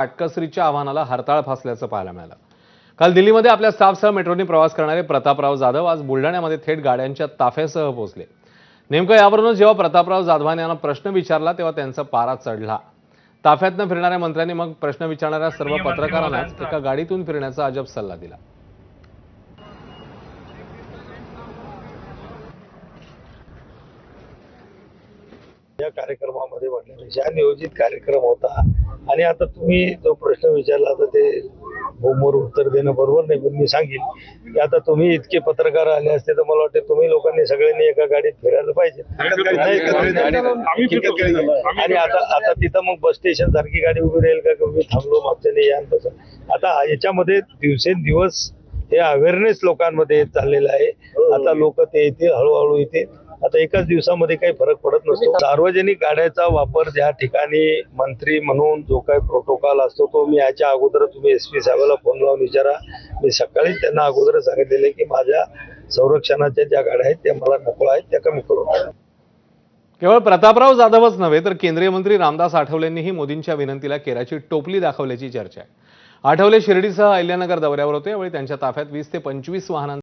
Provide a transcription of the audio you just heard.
काटकसरीच्या आव्हानाला हरताळ फासल्याचं पाहायला मिळालं। काल दिल्लीमध्ये आपल्या स्टाफसह मेट्रोने प्रवास करणारे प्रतापराव जाधव आज बुलढाण्यामध्ये थेट गाड्यांच्या ताफ्यासह पोहोचले। नेमकं यावरूनच जेव्हा प्रतापराव जाधवांनी यांना प्रश्न विचारला तेव्हा त्यांचा पारा चढला। ताफ्यातनं फिरणाऱ्या मंत्र्यांनी मग प्रश्न विचारणाऱ्या सर्व पत्रकारांनाच एका गाडीतून फिरण्याचा अजब सल्ला दिला। या कार्यक्रमामध्ये म्हटल्यापेक्षा नियोजित कार्यक्रम होता आणि आता तुम्ही जो प्रश्न विचारला तर ते बोमवर उत्तर देणं बरोबर नाही, पण मी सांगेन की आता तुम्ही इतके पत्रकार आले असते तर मला वाटतं तुम्ही लोकांनी सगळ्यांनी एका गाडीत फिरायला पाहिजे। आणि आता तिथं मग बस स्टेशन सारखी गाडी उभी राहील का मी थांबलो मागच्याने या तसं आता याच्यामध्ये दिवसेंदिवस हे अवेअरनेस लोकांमध्ये चाललेलं आहे। आता लोक ते येतील हळूहळू येते। आता एकाच दिवसामध्ये काही फरक पडत नसतो। सार्वजनिक गाड्याचा वापर ज्या ठिकाणी मंत्री म्हणून जो काही प्रोटोकॉल असतो तो मी याच्या अगोदर तुम्ही एसपी साहेबाला फोन लावून विचारा। मी सकाळी त्यांना अगोदर सांगितलेले की माझ्या संरक्षणाच्या ज्या गाड्या आहेत त्या मला नको आहेत त्या कमी करू। केवळ प्रतापराव जाधवच नव्हे तर केंद्रीय मंत्री रामदास आठवलेंनीही मोदींच्या विनंतीला केराची टोपली दाखवल्याची चर्चा आहे। आठवले शिर्डीसह अहिल्यानगर दौऱ्यावर होते। यावेळी त्यांच्या ताफ्यात 20 ते 25 वाहनांचा